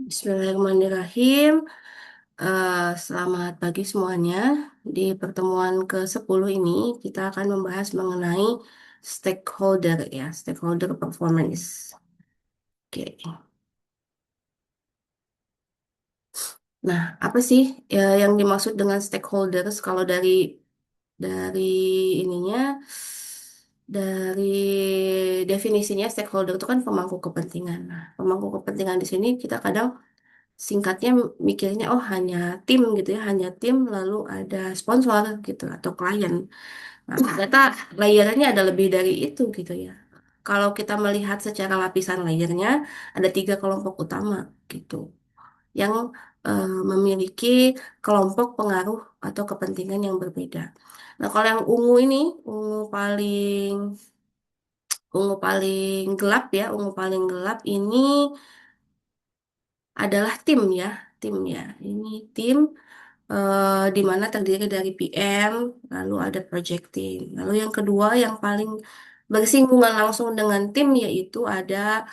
Bismillahirrahmanirrahim. Selamat pagi semuanya. Di pertemuan ke-10 ini, kita akan membahas mengenai stakeholder ya, stakeholder performance. Oke. Nah, apa sih yang dimaksud dengan stakeholders kalau dari ininya dari definisinya stakeholder itu kan pemangku kepentingan. Nah, pemangku kepentingan di sini kita kadang singkatnya mikirnya oh hanya tim gitu ya, hanya tim lalu ada sponsor gitu atau klien. Nah, ternyata layernya ada lebih dari itu gitu ya. Kalau kita melihat secara lapisan layernya ada tiga kelompok utama gitu yang memiliki kelompok pengaruh atau kepentingan yang berbeda. Nah, kalau yang ungu paling gelap ya, ungu paling gelap ini adalah tim ya, tim ya. Ini tim di mana terdiri dari PM, lalu ada project team. Lalu yang kedua yang paling bersinggungan langsung dengan tim yaitu ada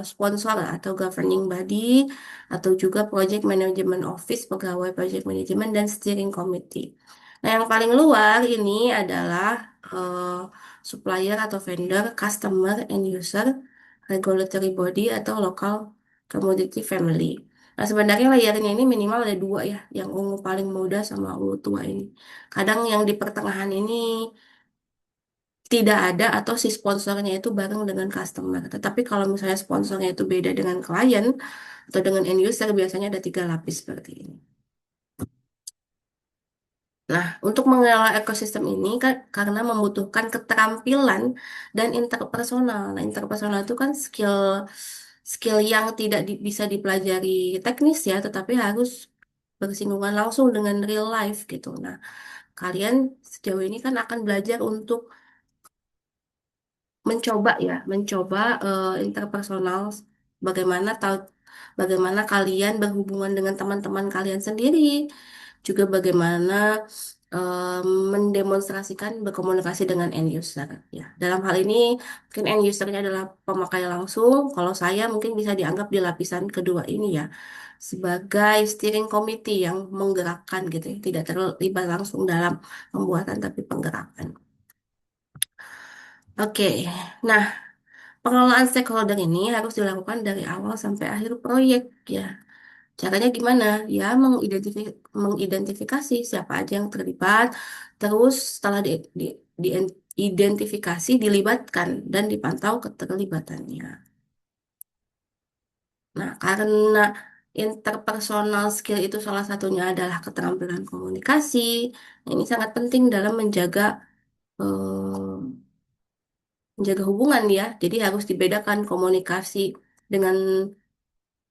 sponsor atau governing body atau juga project management office, pegawai project management dan steering committee. Nah, yang paling luar ini adalah supplier atau vendor, customer, end user, regulatory body atau local commodity family. Nah, sebenarnya layarnya ini minimal ada dua ya, yang ungu paling muda sama ungu tua ini. Kadang yang di pertengahan ini tidak ada atau si sponsornya itu bareng dengan customer. Tetapi kalau misalnya sponsornya itu beda dengan klien atau dengan end user, biasanya ada tiga lapis seperti ini. Nah, untuk mengelola ekosistem ini kan karena membutuhkan keterampilan dan interpersonal. Nah, interpersonal itu kan skill skill yang tidak bisa dipelajari teknis ya, tetapi harus bersinggungan langsung dengan real life gitu. Nah, kalian sejauh ini kan akan belajar untuk mencoba interpersonal, bagaimana tahu bagaimana kalian berhubungan dengan teman-teman kalian sendiri, juga bagaimana eh, mendemonstrasikan berkomunikasi dengan end user. Ya, dalam hal ini mungkin end usernya adalah pemakai langsung. Kalau saya mungkin bisa dianggap di lapisan kedua ini ya, sebagai steering committee yang menggerakkan gitu ya, tidak terlibat langsung dalam pembuatan tapi penggerakan. Oke, nah pengelolaan stakeholder ini harus dilakukan dari awal sampai akhir proyek ya. Caranya gimana? Ya, mengidentifikasi siapa aja yang terlibat, terus setelah diidentifikasi, dilibatkan dan dipantau keterlibatannya. Nah, karena interpersonal skill itu salah satunya adalah keterampilan komunikasi, nah, ini sangat penting dalam menjaga hubungan ya. Jadi harus dibedakan komunikasi dengan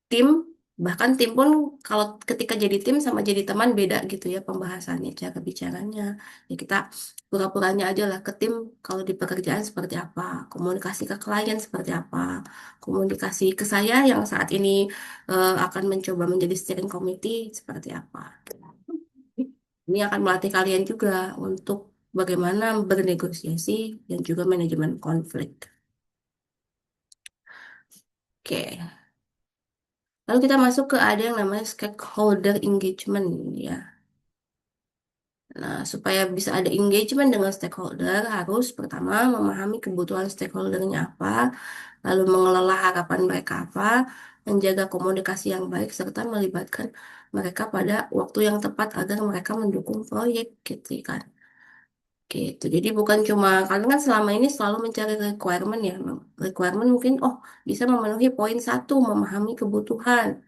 tim, bahkan tim pun kalau ketika jadi tim sama jadi teman beda gitu ya pembahasannya, cara bicaranya. Ya kita pura-puranya aja lah ke tim kalau di pekerjaan seperti apa, komunikasi ke klien seperti apa, komunikasi ke saya yang saat ini akan mencoba menjadi steering committee seperti apa. Ini akan melatih kalian juga untuk bagaimana bernegosiasi dan juga manajemen konflik. Oke. Lalu kita masuk ke ada yang namanya stakeholder engagement ya. Nah, supaya bisa ada engagement dengan stakeholder, harus pertama memahami kebutuhan stakeholdernya apa, lalu mengelola harapan mereka apa, menjaga komunikasi yang baik, serta melibatkan mereka pada waktu yang tepat agar mereka mendukung proyek gitu kan. Gitu. Jadi bukan cuma, karena kan selama ini selalu mencari requirement ya. Requirement mungkin, oh bisa memenuhi poin satu, memahami kebutuhan.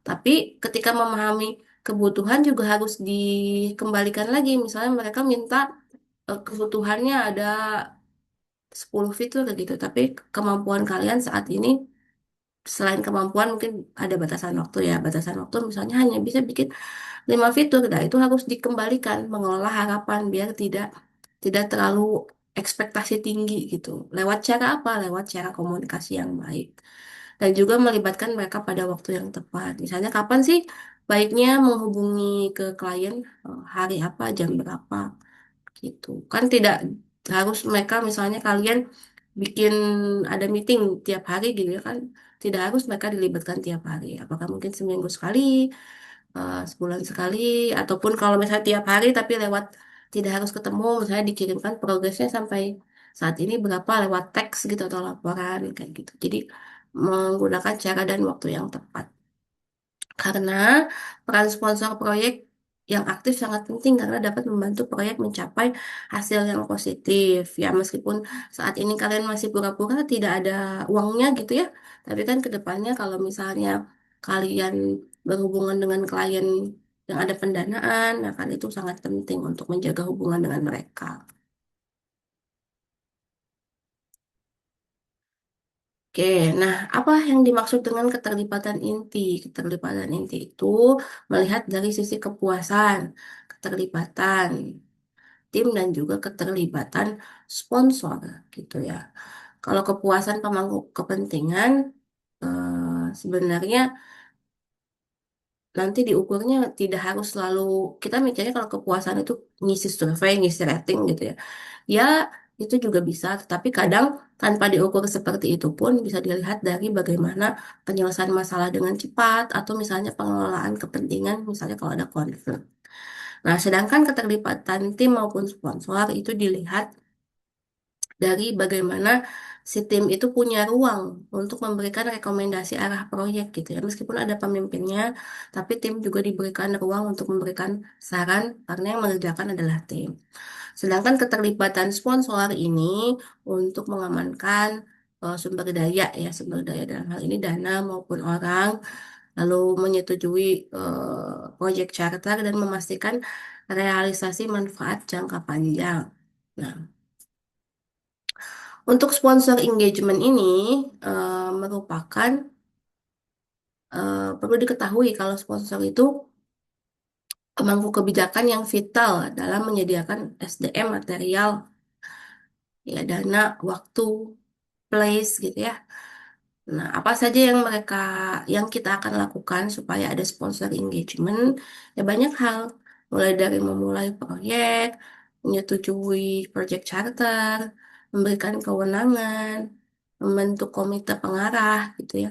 Tapi ketika memahami kebutuhan juga harus dikembalikan lagi. Misalnya mereka minta kebutuhannya ada 10 fitur gitu. Tapi kemampuan kalian saat ini selain kemampuan mungkin ada batasan waktu ya. Batasan waktu misalnya hanya bisa bikin 5 fitur. Nah, itu harus dikembalikan, mengelola harapan biar tidak terlalu ekspektasi tinggi gitu. Lewat cara apa? Lewat cara komunikasi yang baik dan juga melibatkan mereka pada waktu yang tepat. Misalnya kapan sih baiknya menghubungi ke klien, hari apa, jam berapa gitu. Kan tidak harus mereka misalnya kalian bikin ada meeting tiap hari gitu ya kan. tidak harus mereka dilibatkan tiap hari. Apakah mungkin seminggu sekali, sebulan sekali, ataupun kalau misalnya tiap hari tapi lewat tidak harus ketemu, misalnya dikirimkan progresnya sampai saat ini berapa lewat teks gitu atau laporan kayak gitu. Jadi menggunakan cara dan waktu yang tepat. Karena peran sponsor proyek yang aktif sangat penting karena dapat membantu proyek mencapai hasil yang positif. Ya, meskipun saat ini kalian masih pura-pura tidak ada uangnya gitu ya, tapi kan ke depannya kalau misalnya kalian berhubungan dengan klien yang ada pendanaan, nah kan itu sangat penting untuk menjaga hubungan dengan mereka. Oke, nah apa yang dimaksud dengan keterlibatan inti? Keterlibatan inti itu melihat dari sisi kepuasan, keterlibatan tim dan juga keterlibatan sponsor gitu ya. Kalau kepuasan pemangku kepentingan sebenarnya nanti diukurnya tidak harus selalu kita mikirnya kalau kepuasan itu ngisi survei, ngisi rating gitu ya. Ya, itu juga bisa, tetapi kadang tanpa diukur seperti itu pun bisa dilihat dari bagaimana penyelesaian masalah dengan cepat atau misalnya pengelolaan kepentingan, misalnya kalau ada konflik. Nah, sedangkan keterlibatan tim maupun sponsor itu dilihat dari bagaimana si tim itu punya ruang untuk memberikan rekomendasi arah proyek gitu ya. Meskipun ada pemimpinnya, tapi tim juga diberikan ruang untuk memberikan saran karena yang mengerjakan adalah tim. Sedangkan keterlibatan sponsor ini untuk mengamankan sumber daya ya, sumber daya dalam hal ini dana maupun orang, lalu menyetujui proyek charter dan memastikan realisasi manfaat jangka panjang. Nah, untuk sponsor engagement ini merupakan perlu diketahui kalau sponsor itu pemangku kebijakan yang vital dalam menyediakan SDM material, ya dana, waktu, place gitu ya. Nah, apa saja yang yang kita akan lakukan supaya ada sponsor engagement? Ya banyak hal, mulai dari memulai proyek, menyetujui proyek charter, memberikan kewenangan, membentuk komite pengarah gitu ya,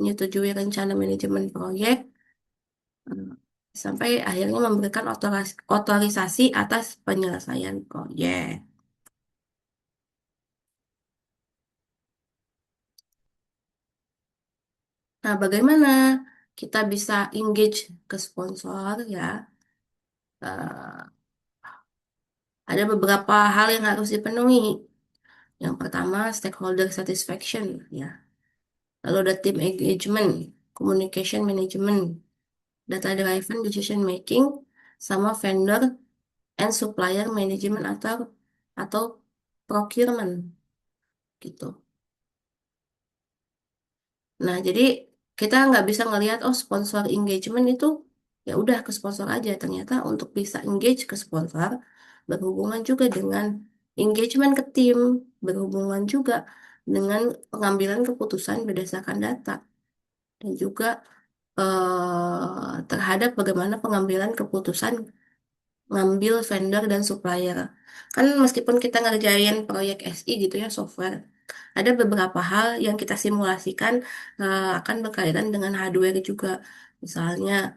menyetujui rencana manajemen proyek, hmm, sampai akhirnya memberikan otorisasi atas penyelesaian proyek. Nah, bagaimana kita bisa engage ke sponsor ya? Eh, ada beberapa hal yang harus dipenuhi. Yang pertama, stakeholder satisfaction ya. Lalu ada team engagement, communication management, data driven decision making, sama vendor and supplier management atau procurement gitu. Nah, jadi kita nggak bisa ngelihat oh sponsor engagement itu ya udah ke sponsor aja. Ternyata untuk bisa engage ke sponsor berhubungan juga dengan engagement ke tim, berhubungan juga dengan pengambilan keputusan berdasarkan data dan juga terhadap bagaimana pengambilan keputusan ngambil vendor dan supplier. Kan meskipun kita ngerjain proyek SI gitu ya, software, ada beberapa hal yang kita simulasikan akan berkaitan dengan hardware juga. Misalnya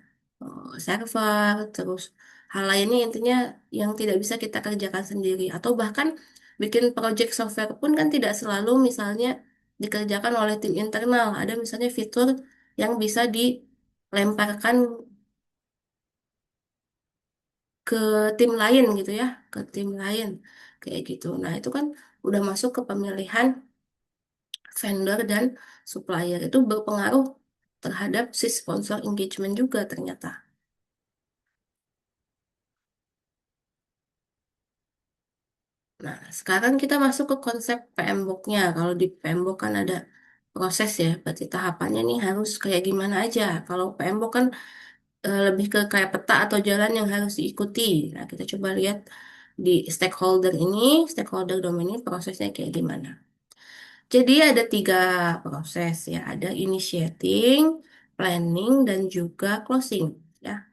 server, terus hal lainnya intinya yang tidak bisa kita kerjakan sendiri. Atau bahkan bikin project software pun kan tidak selalu misalnya dikerjakan oleh tim internal. Ada misalnya fitur yang bisa dilemparkan ke tim lain gitu ya, ke tim lain kayak gitu. Nah, itu kan udah masuk ke pemilihan vendor dan supplier itu berpengaruh terhadap si sponsor engagement juga ternyata. Nah, sekarang kita masuk ke konsep PMBOK-nya. Kalau di PMBOK kan ada proses ya, berarti tahapannya nih harus kayak gimana aja. Kalau PMBOK kan lebih ke kayak peta atau jalan yang harus diikuti. Nah, kita coba lihat di stakeholder ini, stakeholder domain ini prosesnya kayak gimana. Jadi ada tiga proses ya, ada initiating, planning, dan juga closing ya.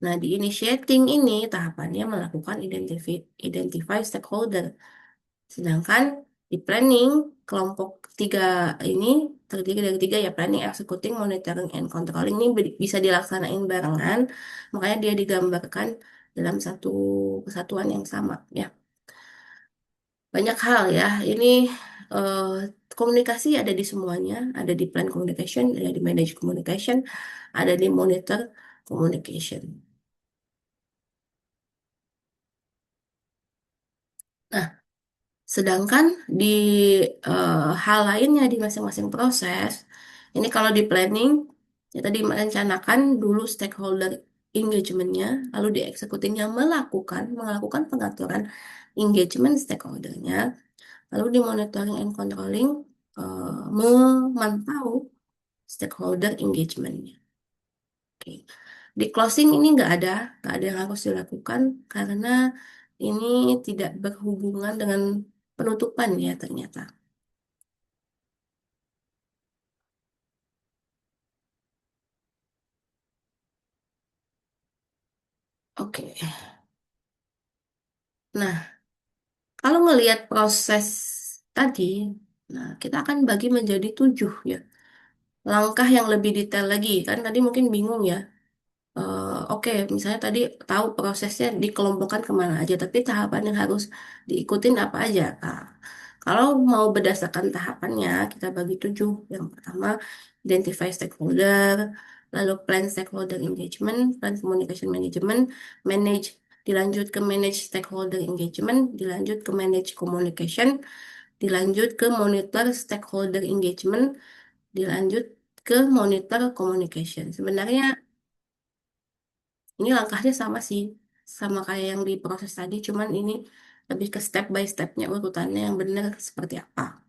Nah, di initiating ini tahapannya melakukan identify stakeholder. Sedangkan Di planning, kelompok tiga ini terdiri dari tiga ya, planning, executing, monitoring, and controlling ini bisa dilaksanain barengan, makanya dia digambarkan dalam satu kesatuan yang sama ya. Banyak hal ya, ini eh, komunikasi ada di semuanya, ada di plan communication, ada di manage communication, ada di monitor communication. Nah, sedangkan di hal lainnya di masing-masing proses, ini kalau di planning, ya tadi merencanakan dulu stakeholder engagementnya, lalu di executingnya melakukan pengaturan engagement stakeholdernya, lalu di monitoring and controlling memantau stakeholder engagementnya. Oke. Di closing ini nggak ada yang harus dilakukan karena ini tidak berhubungan dengan penutupan ya ternyata. Oke. Nah, kalau ngelihat proses tadi, nah kita akan bagi menjadi 7 ya. Langkah yang lebih detail lagi, kan tadi mungkin bingung ya. Oke, misalnya tadi tahu prosesnya dikelompokkan kemana aja, tapi tahapan yang harus diikutin apa aja. Nah, kalau mau berdasarkan tahapannya, kita bagi 7. Yang pertama, identify stakeholder, lalu plan stakeholder engagement, plan communication management, manage, dilanjut ke manage stakeholder engagement, dilanjut ke manage communication, dilanjut ke monitor stakeholder engagement, dilanjut ke monitor communication. Sebenarnya ini langkahnya sama sih, sama kayak yang di proses tadi, cuman ini lebih ke step by stepnya urutannya yang benar seperti apa.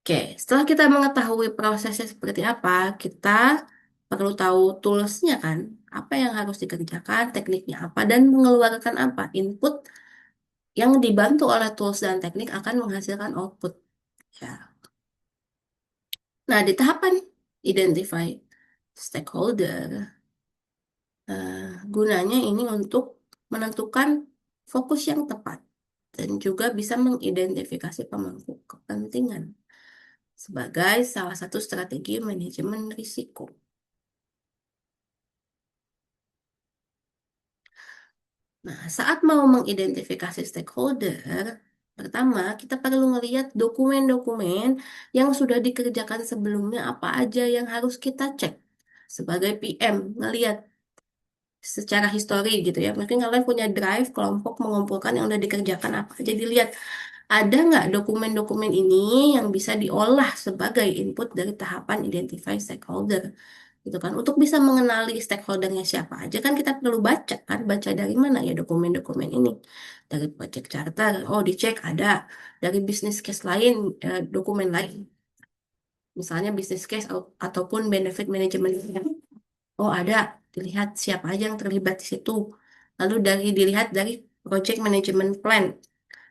Oke, setelah kita mengetahui prosesnya seperti apa, kita perlu tahu toolsnya kan, apa yang harus dikerjakan, tekniknya apa, dan mengeluarkan apa. Input yang dibantu oleh tools dan teknik akan menghasilkan output. Ya. Nah, di tahapan identify stakeholder, eh, gunanya ini untuk menentukan fokus yang tepat dan juga bisa mengidentifikasi pemangku kepentingan sebagai salah satu strategi manajemen risiko. Nah, saat mau mengidentifikasi stakeholder, pertama kita perlu melihat dokumen-dokumen yang sudah dikerjakan sebelumnya apa aja yang harus kita cek sebagai PM, ngelihat secara histori gitu ya. Mungkin kalian punya drive kelompok mengumpulkan yang udah dikerjakan apa aja dilihat. Ada nggak dokumen-dokumen ini yang bisa diolah sebagai input dari tahapan identify stakeholder gitu kan? Untuk bisa mengenali stakeholdernya siapa aja kan kita perlu baca kan, baca dari mana ya dokumen-dokumen ini? Dari project charter, oh dicek ada. Dari business case lain, dokumen lain, misalnya business case ataupun benefit management. Oh ada, dilihat siapa aja yang terlibat di situ. Lalu dilihat dari project management plan.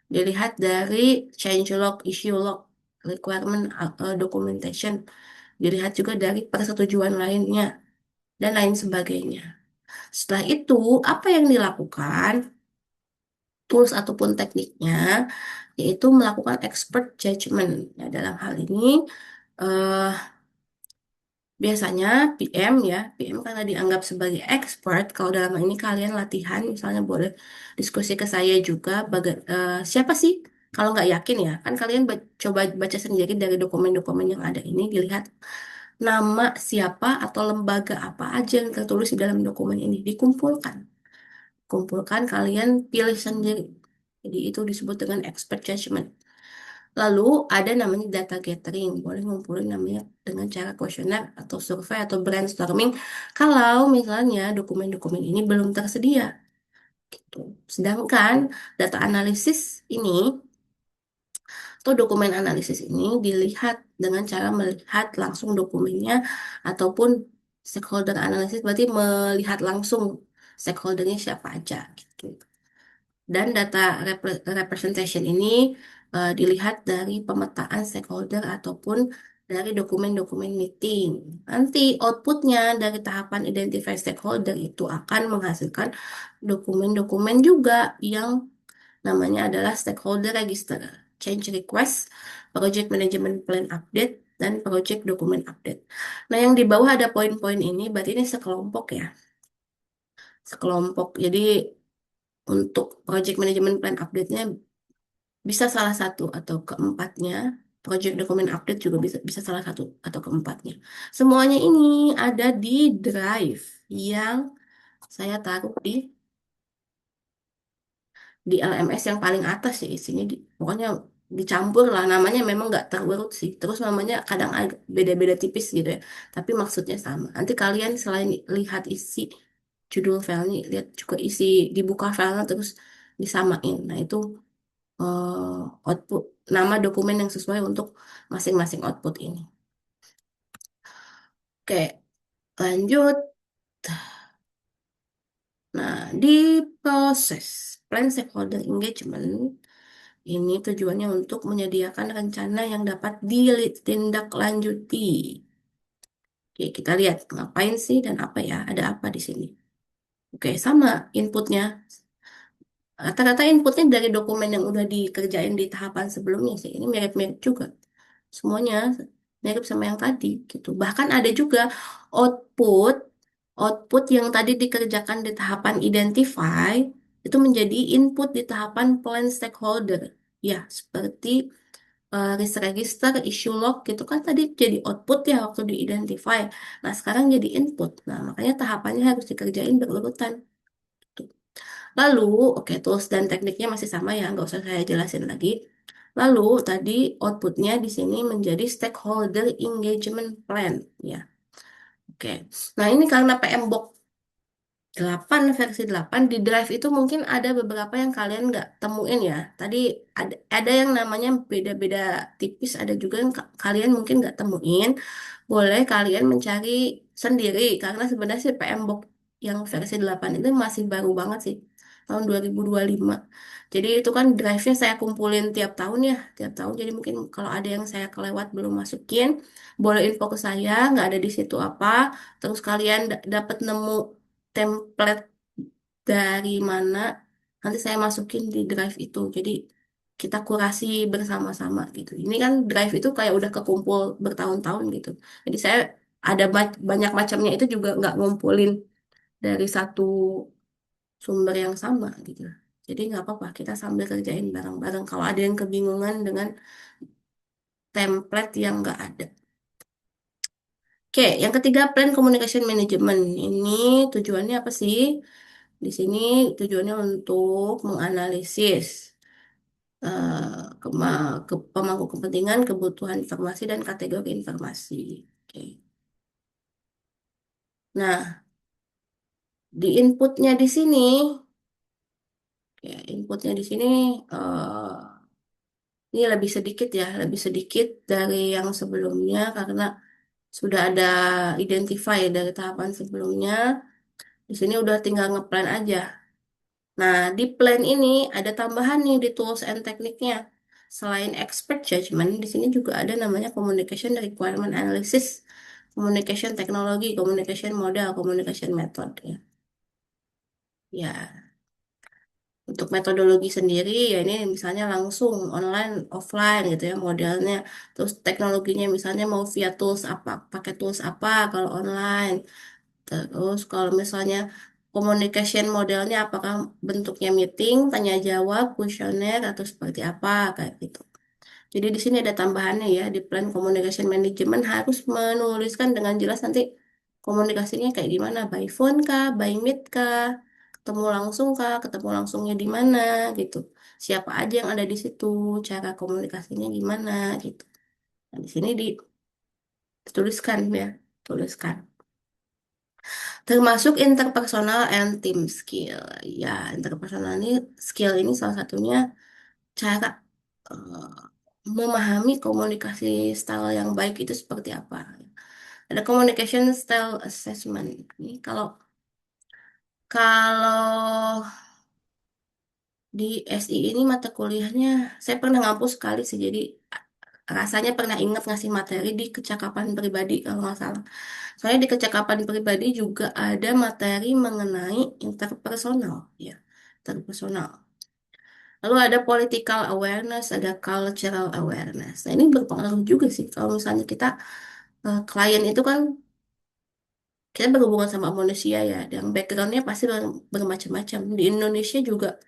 Dilihat dari change log, issue log, requirement documentation. Dilihat juga dari persetujuan lainnya, dan lain sebagainya. Setelah itu, apa yang dilakukan, tools ataupun tekniknya, yaitu melakukan expert judgment. Nah, dalam hal ini, eh, biasanya PM ya, PM karena dianggap sebagai expert. Kalau dalam hal ini kalian latihan, misalnya boleh diskusi ke saya juga, siapa sih? Kalau nggak yakin ya, kan kalian coba baca sendiri dari dokumen-dokumen yang ada ini, dilihat nama siapa atau lembaga apa aja yang tertulis di dalam dokumen ini, dikumpulkan. Kumpulkan, kalian pilih sendiri. Jadi itu disebut dengan expert judgment. Lalu ada namanya data gathering, boleh ngumpulin namanya dengan cara kuesioner atau survei atau brainstorming. Kalau misalnya dokumen-dokumen ini belum tersedia, gitu. Sedangkan data analisis ini atau dokumen analisis ini dilihat dengan cara melihat langsung dokumennya ataupun stakeholder analisis berarti melihat langsung stakeholdernya siapa aja, gitu. Dan data representation ini dilihat dari pemetaan stakeholder ataupun dari dokumen-dokumen meeting. Nanti outputnya dari tahapan identify stakeholder itu akan menghasilkan dokumen-dokumen juga yang namanya adalah stakeholder register, change request, project management plan update, dan project document update. Nah, yang di bawah ada poin-poin ini, berarti ini sekelompok ya, sekelompok. Jadi untuk project management plan update-nya bisa salah satu atau keempatnya. Project document update juga bisa bisa salah satu atau keempatnya. Semuanya ini ada di Drive yang saya taruh di LMS yang paling atas sih isinya. Pokoknya dicampur lah. Namanya memang nggak terurut sih. Terus namanya kadang agak beda-beda tipis gitu ya. Tapi maksudnya sama. Nanti kalian selain lihat isi judul filenya, lihat juga isi dibuka filenya terus disamain. Nah itu output nama dokumen yang sesuai untuk masing-masing output ini. Oke, lanjut. Nah, di proses plan stakeholder engagement ini tujuannya untuk menyediakan rencana yang dapat ditindaklanjuti. Oke, kita lihat ngapain sih dan apa ya, ada apa di sini. Oke, sama inputnya. Rata-rata inputnya dari dokumen yang udah dikerjain di tahapan sebelumnya sih. Ini mirip-mirip juga. Semuanya mirip sama yang tadi gitu. Bahkan ada juga output output yang tadi dikerjakan di tahapan identify itu menjadi input di tahapan plan stakeholder. Ya, seperti risk register, issue log gitu kan tadi jadi output ya waktu di identify. Nah, sekarang jadi input. Nah, makanya tahapannya harus dikerjain berurutan. Tuh. Lalu, oke, tools dan tekniknya masih sama ya, nggak usah saya jelasin lagi. Lalu, tadi outputnya di sini menjadi stakeholder engagement plan, ya. Oke, nah ini karena PMBOK 8 versi 8 di Drive itu mungkin ada beberapa yang kalian nggak temuin ya. Tadi ada yang namanya beda-beda tipis, ada juga yang kalian mungkin nggak temuin. Boleh kalian mencari sendiri karena sebenarnya si PMBOK yang versi 8 itu masih baru banget sih. Tahun 2025. Jadi itu kan drive-nya saya kumpulin tiap tahun ya, tiap tahun. Jadi mungkin kalau ada yang saya kelewat belum masukin, boleh info ke saya, nggak ada di situ apa. Terus kalian dapat nemu template dari mana, nanti saya masukin di drive itu. Jadi kita kurasi bersama-sama gitu. Ini kan drive itu kayak udah kekumpul bertahun-tahun gitu. Jadi saya ada banyak macamnya itu juga nggak ngumpulin dari satu sumber yang sama gitu. Jadi nggak apa-apa, kita sambil kerjain bareng-bareng. Kalau ada yang kebingungan dengan template yang nggak ada. Oke, yang ketiga plan communication management. Ini tujuannya apa sih? Di sini tujuannya untuk menganalisis pemangku kepentingan, kebutuhan informasi, dan kategori informasi. Oke. Nah, di inputnya di sini, ya inputnya di sini ini lebih sedikit ya, lebih sedikit dari yang sebelumnya karena sudah ada identify dari tahapan sebelumnya. Di sini udah tinggal ngeplan aja. Nah, di plan ini ada tambahan nih di tools and tekniknya. Selain expert judgment, di sini juga ada namanya communication requirement analysis, communication teknologi, communication model, communication method ya. Ya, untuk metodologi sendiri ya ini misalnya langsung online, offline gitu ya modelnya. Terus teknologinya misalnya mau via tools apa, pakai tools apa kalau online. Terus kalau misalnya communication modelnya apakah bentuknya meeting, tanya jawab, kuesioner atau seperti apa kayak gitu. Jadi di sini ada tambahannya ya di plan communication management harus menuliskan dengan jelas nanti komunikasinya kayak gimana, by phone kah, by meet kah, ketemu langsung kah, ketemu langsungnya di mana gitu. Siapa aja yang ada di situ, cara komunikasinya gimana gitu. Nah, di sini dituliskan ya, tuliskan. Termasuk interpersonal and team skill. Ya, interpersonal ini skill ini salah satunya cara eh, memahami komunikasi style yang baik itu seperti apa. Ada communication style assessment. Ini kalau di SI ini mata kuliahnya saya pernah ngampus sekali sih. Jadi rasanya pernah ingat ngasih materi di kecakapan pribadi kalau nggak salah. Soalnya di kecakapan pribadi juga ada materi mengenai interpersonal, ya, interpersonal. Lalu ada political awareness, ada cultural awareness. Nah, ini berpengaruh juga sih kalau misalnya kita klien itu kan kita berhubungan sama manusia ya, dan backgroundnya pasti bermacam-macam. Di Indonesia juga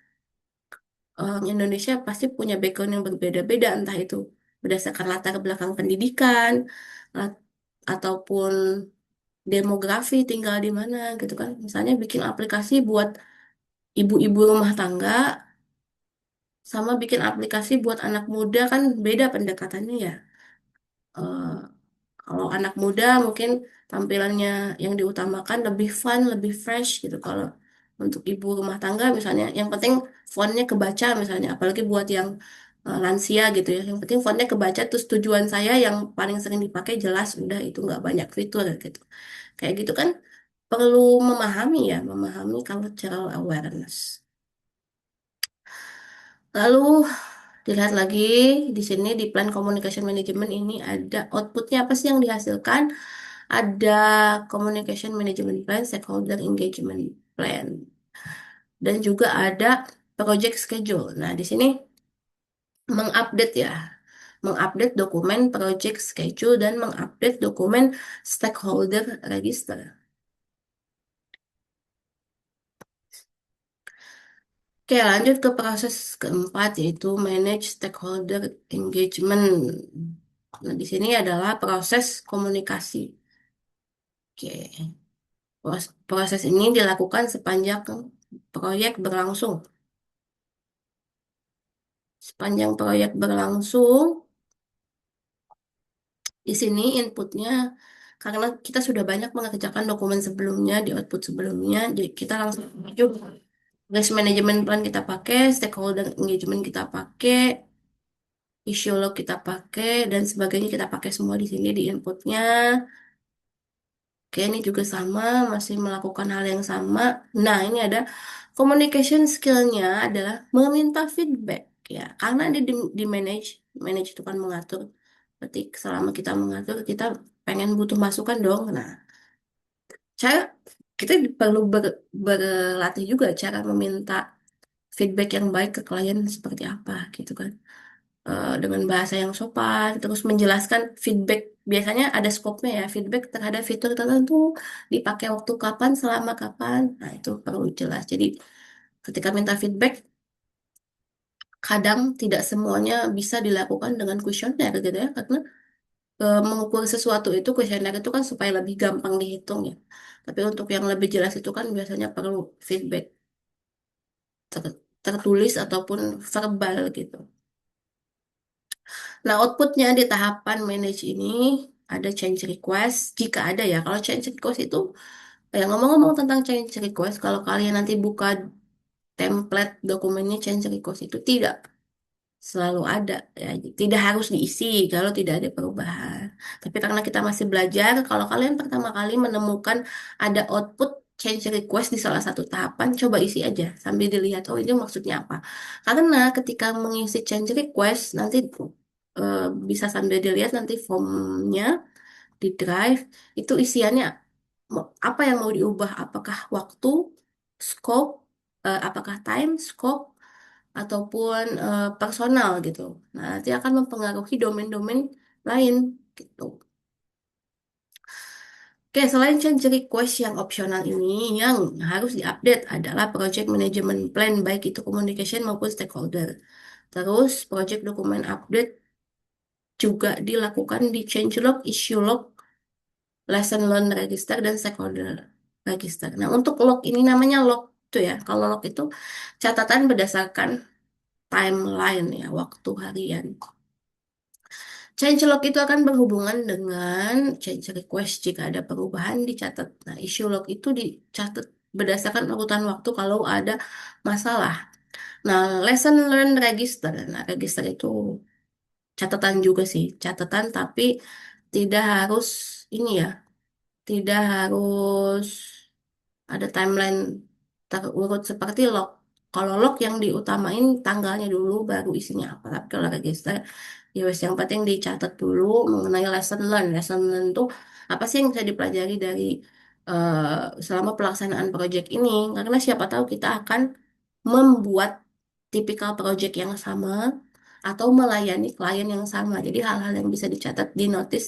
orang Indonesia pasti punya background yang berbeda-beda, entah itu berdasarkan latar belakang pendidikan, lat- ataupun demografi tinggal di mana gitu kan. Misalnya bikin aplikasi buat ibu-ibu rumah tangga sama bikin aplikasi buat anak muda kan beda pendekatannya ya. Eh, Kalau anak muda mungkin tampilannya yang diutamakan lebih fun, lebih fresh gitu. Kalau untuk ibu rumah tangga misalnya, yang penting fontnya kebaca misalnya, apalagi buat yang lansia gitu ya. Yang penting fontnya kebaca, terus tujuan saya yang paling sering dipakai jelas, udah itu nggak banyak fitur gitu. Kayak gitu kan perlu memahami ya, memahami cultural awareness. Lalu dilihat lagi di sini di plan communication management ini ada outputnya apa sih yang dihasilkan? Ada communication management plan, stakeholder engagement plan, dan juga ada project schedule. Nah, di sini mengupdate ya, mengupdate dokumen project schedule dan mengupdate dokumen stakeholder register. Oke, lanjut ke proses keempat yaitu manage stakeholder engagement. Nah, di sini adalah proses komunikasi. Oke, proses ini dilakukan sepanjang proyek berlangsung. Sepanjang proyek berlangsung, di sini inputnya karena kita sudah banyak mengerjakan dokumen sebelumnya di output sebelumnya, jadi kita langsung maju. Risk management plan kita pakai, stakeholder engagement kita pakai, issue log kita pakai, dan sebagainya kita pakai semua di sini di inputnya. Oke, ini juga sama, masih melakukan hal yang sama. Nah, ini ada communication skill-nya adalah meminta feedback ya, karena di manage, manage itu kan mengatur. Berarti selama kita mengatur, kita pengen butuh masukan dong. Nah, saya kita perlu berlatih juga cara meminta feedback yang baik ke klien seperti apa gitu kan. Dengan bahasa yang sopan, terus menjelaskan feedback. Biasanya ada skopnya ya, feedback terhadap fitur tertentu dipakai waktu kapan, selama kapan. Nah, itu perlu jelas. Jadi, ketika minta feedback, kadang tidak semuanya bisa dilakukan dengan kuesioner gitu ya, karena mengukur sesuatu itu kuesioner itu kan supaya lebih gampang dihitung ya. Tapi untuk yang lebih jelas itu kan biasanya perlu feedback tertulis ataupun verbal gitu. Nah, outputnya di tahapan manage ini ada change request. Jika ada ya, kalau change request itu, ya ngomong-ngomong tentang change request, kalau kalian nanti buka template dokumennya change request itu tidak selalu ada ya, tidak harus diisi kalau tidak ada perubahan. Tapi karena kita masih belajar, kalau kalian pertama kali menemukan ada output change request di salah satu tahapan, coba isi aja sambil dilihat oh ini maksudnya apa. Karena ketika mengisi change request nanti eh, bisa sambil dilihat nanti formnya di Drive itu isiannya apa yang mau diubah, apakah waktu, scope, apakah time, scope ataupun personal gitu. Nah, nanti akan mempengaruhi domain-domain lain gitu. Oke, selain change request yang opsional ini, yang harus diupdate adalah project management plan, baik itu communication maupun stakeholder. Terus, project dokumen update juga dilakukan di change log, issue log, lesson learn register, dan stakeholder register. Nah, untuk log ini namanya log tuh ya. Kalau log itu catatan berdasarkan timeline ya, waktu harian. Change log itu akan berhubungan dengan change request jika ada perubahan dicatat. Nah, issue log itu dicatat berdasarkan urutan waktu kalau ada masalah. Nah, lesson learn register. Nah, register itu catatan juga sih, catatan tapi tidak harus ini ya, tidak harus ada timeline terurut seperti log. Kalau log yang diutamain tanggalnya dulu baru isinya apa. Tapi kalau register ya wes yang penting dicatat dulu mengenai lesson learn. Lesson learn itu apa sih yang bisa dipelajari dari selama pelaksanaan proyek ini? Karena siapa tahu kita akan membuat tipikal project yang sama atau melayani klien yang sama. Jadi hal-hal yang bisa dicatat di notice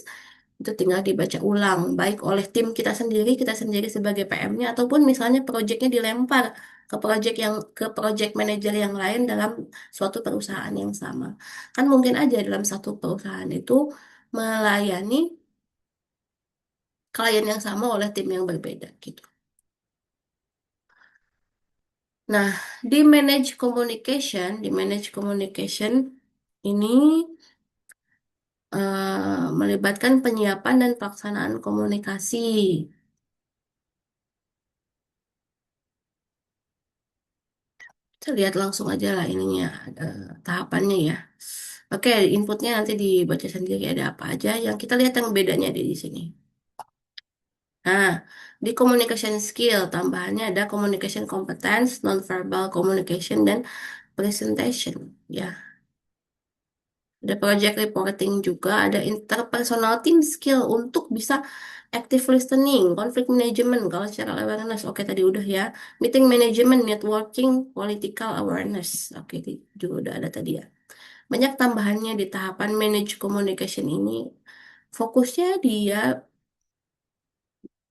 itu tinggal dibaca ulang, baik oleh tim kita sendiri sebagai PM-nya, ataupun misalnya proyeknya dilempar ke project manager yang lain dalam suatu perusahaan yang sama. Kan mungkin aja dalam satu perusahaan itu melayani klien yang sama oleh tim yang berbeda gitu. Nah, di manage communication ini melibatkan penyiapan dan pelaksanaan komunikasi. Kita lihat langsung aja lah ininya, tahapannya ya. Oke, inputnya nanti dibaca sendiri ada apa aja. Yang kita lihat yang bedanya di sini. Nah, di communication skill tambahannya ada communication competence, non-verbal communication, dan presentation. Ya, ada project reporting juga, ada interpersonal team skill untuk bisa active listening, conflict management, kalau secara awareness. Oke, tadi udah ya. Meeting management, networking, political awareness. Oke, juga udah ada tadi ya. Banyak tambahannya di tahapan manage communication ini. Fokusnya dia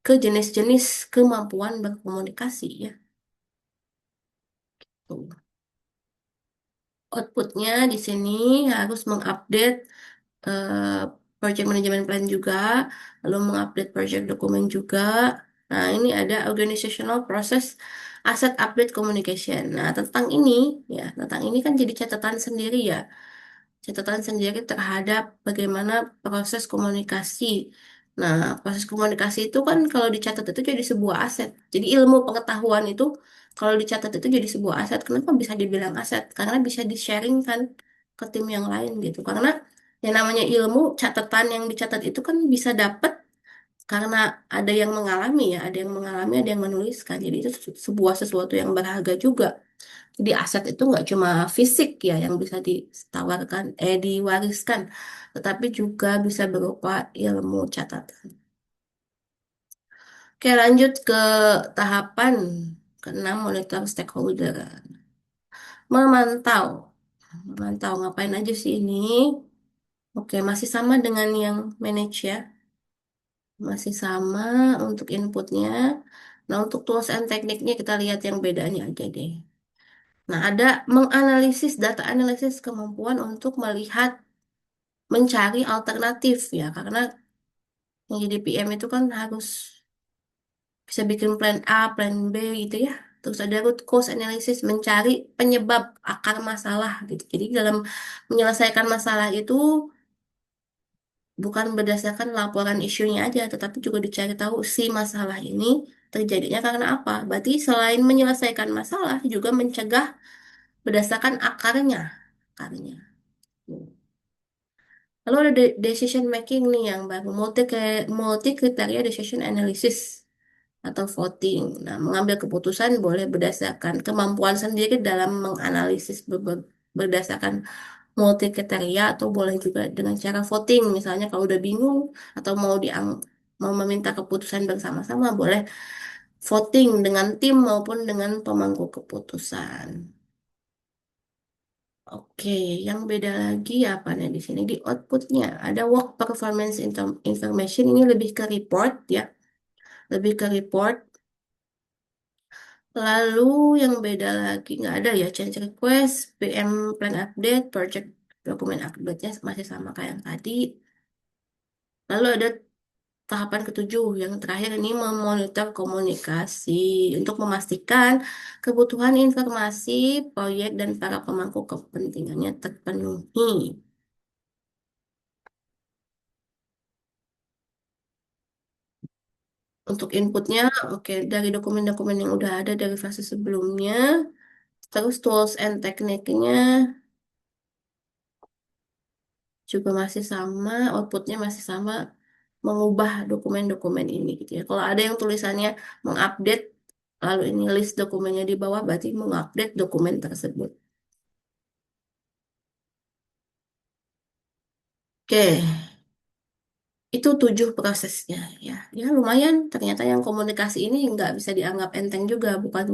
ke jenis-jenis kemampuan berkomunikasi ya. Tuh. Outputnya di sini harus mengupdate eh, project management plan juga, lalu mengupdate project dokumen juga. Nah, ini ada organizational process asset update communication. Nah, tentang ini kan jadi catatan sendiri terhadap bagaimana proses komunikasi. Nah, proses komunikasi itu kan kalau dicatat itu jadi sebuah aset. Jadi ilmu pengetahuan itu kalau dicatat itu jadi sebuah aset. Kenapa bisa dibilang aset? Karena bisa di-sharing kan ke tim yang lain gitu. Karena yang namanya ilmu, catatan yang dicatat itu kan bisa dapat karena ada yang mengalami ya, ada yang menuliskan. Jadi itu sebuah sesuatu yang berharga juga. Jadi aset itu nggak cuma fisik ya yang bisa diwariskan, tetapi juga bisa berupa ilmu catatan. Oke, lanjut ke tahapan keenam, monitor stakeholder. Memantau. Memantau ngapain aja sih ini? Oke, masih sama dengan yang manage ya. Masih sama untuk inputnya. Nah, untuk tools and tekniknya kita lihat yang bedanya aja deh. Nah, ada menganalisis, data analisis, kemampuan untuk melihat, mencari alternatif ya, karena yang jadi PM itu kan harus bisa bikin plan A, plan B gitu ya. Terus ada root cause analysis, mencari penyebab akar masalah gitu. Jadi dalam menyelesaikan masalah itu bukan berdasarkan laporan isunya aja, tetapi juga dicari tahu si masalah ini terjadinya karena apa. Berarti selain menyelesaikan masalah, juga mencegah berdasarkan akarnya. Akarnya. Lalu ada decision making nih yang baru, multi kriteria decision analysis atau voting. Nah, mengambil keputusan boleh berdasarkan kemampuan sendiri dalam menganalisis berdasarkan multi kriteria, atau boleh juga dengan cara voting. Misalnya kalau udah bingung atau mau meminta keputusan bersama-sama, boleh voting dengan tim maupun dengan pemangku keputusan. Oke, yang beda lagi apa nih di sini di outputnya ada work performance information, ini lebih ke report ya, lebih ke report. Lalu yang beda lagi nggak ada ya, change request, PM plan update, project dokumen update-nya masih sama kayak yang tadi. Lalu ada tahapan ketujuh yang terakhir ini memonitor komunikasi untuk memastikan kebutuhan informasi proyek dan para pemangku kepentingannya terpenuhi. Untuk inputnya, oke, dari dokumen-dokumen yang udah ada dari fase sebelumnya, terus tools and tekniknya juga masih sama, outputnya masih sama, mengubah dokumen-dokumen ini gitu ya. Kalau ada yang tulisannya mengupdate, lalu ini list dokumennya di bawah, berarti mengupdate dokumen tersebut. Oke, itu 7 prosesnya ya. Ya lumayan, ternyata yang komunikasi ini nggak bisa dianggap enteng juga, bukan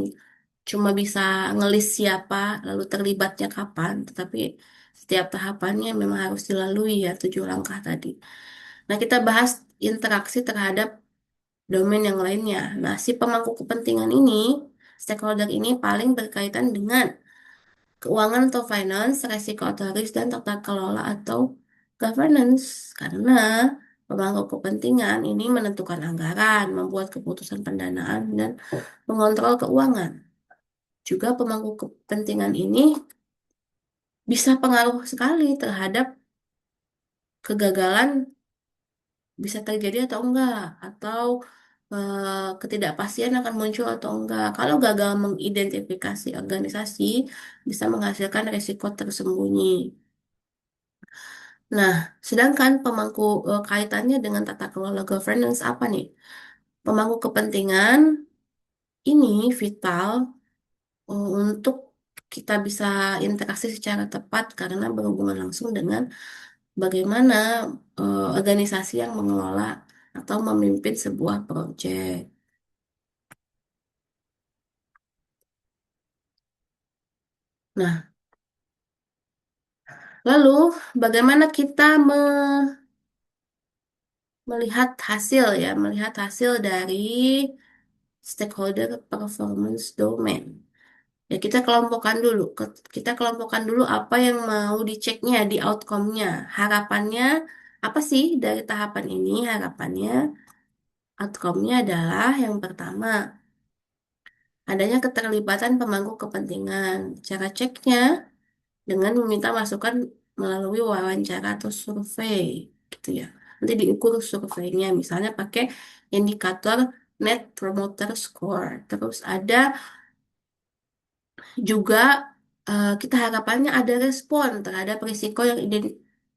cuma bisa ngelis siapa, lalu terlibatnya kapan, tetapi setiap tahapannya memang harus dilalui ya 7 langkah tadi. Nah, kita bahas interaksi terhadap domain yang lainnya. Nah, si pemangku kepentingan ini, stakeholder ini paling berkaitan dengan keuangan atau finance, resiko atau risk, dan tata kelola atau governance. Karena pemangku kepentingan ini menentukan anggaran, membuat keputusan pendanaan, dan mengontrol keuangan. Juga pemangku kepentingan ini bisa pengaruh sekali terhadap kegagalan bisa terjadi atau enggak, atau ketidakpastian akan muncul atau enggak. Kalau gagal mengidentifikasi organisasi, bisa menghasilkan risiko tersembunyi. Nah, sedangkan pemangku kaitannya dengan tata kelola governance apa nih? Pemangku kepentingan ini vital untuk kita bisa interaksi secara tepat karena berhubungan langsung dengan bagaimana organisasi yang mengelola atau memimpin sebuah proyek. Nah, lalu bagaimana kita melihat hasil ya, melihat hasil dari stakeholder performance domain. Ya, kita kelompokkan dulu apa yang mau diceknya di outcome-nya. Harapannya apa sih dari tahapan ini? Harapannya outcome-nya adalah yang pertama, adanya keterlibatan pemangku kepentingan. Cara ceknya dengan meminta masukan melalui wawancara atau survei, gitu ya. Nanti diukur surveinya, misalnya pakai indikator Net Promoter Score. Terus ada juga kita harapannya ada respon terhadap risiko yang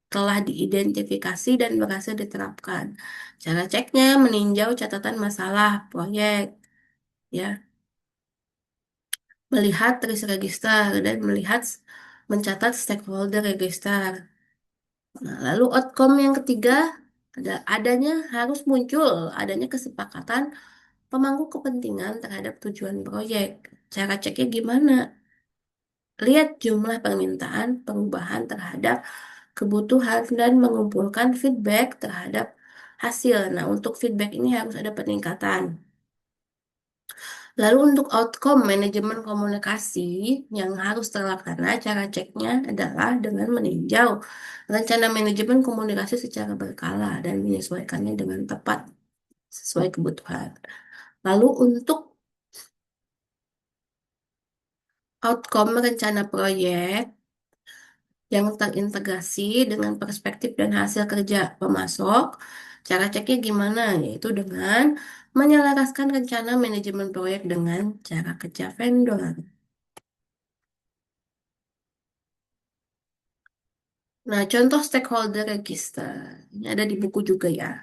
telah diidentifikasi dan berhasil diterapkan. Cara ceknya meninjau catatan masalah proyek, ya, melihat risk register dan mencatat stakeholder register. Nah, lalu outcome yang ketiga harus muncul adanya kesepakatan pemangku kepentingan terhadap tujuan proyek. Cara ceknya gimana? Lihat jumlah permintaan perubahan terhadap kebutuhan dan mengumpulkan feedback terhadap hasil. Nah, untuk feedback ini harus ada peningkatan. Lalu untuk outcome manajemen komunikasi yang harus terlaksana, cara ceknya adalah dengan meninjau rencana manajemen komunikasi secara berkala dan menyesuaikannya dengan tepat sesuai kebutuhan. Lalu untuk outcome rencana proyek yang terintegrasi dengan perspektif dan hasil kerja pemasok, cara ceknya gimana? Yaitu dengan menyelaraskan rencana manajemen proyek dengan cara kerja vendor. Nah, contoh stakeholder register. Ini ada di buku juga ya.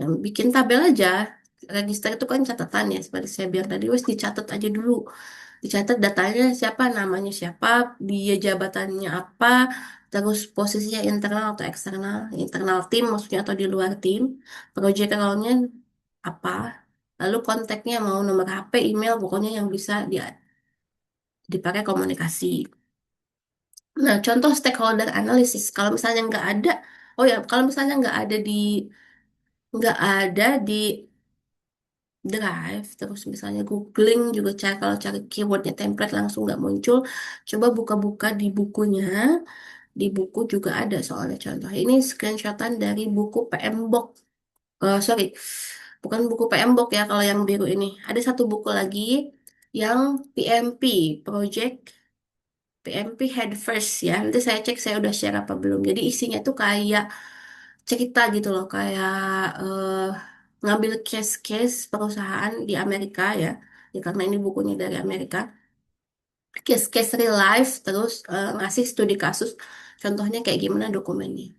Nah, bikin tabel aja. Register itu kan catatan ya, seperti saya bilang tadi, wes dicatat aja dulu. Dicatat datanya siapa, namanya siapa, dia jabatannya apa, terus posisinya internal atau eksternal, internal tim maksudnya atau di luar tim, project role-nya apa, lalu kontaknya mau nomor HP, email, pokoknya yang bisa dipakai komunikasi. Nah, contoh stakeholder analysis, kalau misalnya nggak ada, oh ya, kalau misalnya nggak ada di Drive, terus misalnya googling juga kalau cari keywordnya template langsung nggak muncul, coba buka-buka di bukunya, di buku juga ada soalnya contoh. Ini screenshotan dari buku PM Book. Sorry, bukan buku PM Book ya kalau yang biru ini. Ada satu buku lagi yang PMP, Project PMP Head First ya. Nanti saya cek saya udah share apa belum. Jadi isinya tuh kayak cerita gitu loh, kayak eh, ngambil case-case perusahaan di Amerika ya. Ya karena ini bukunya dari Amerika. Case-case real life terus ngasih studi kasus. Contohnya kayak gimana dokumennya.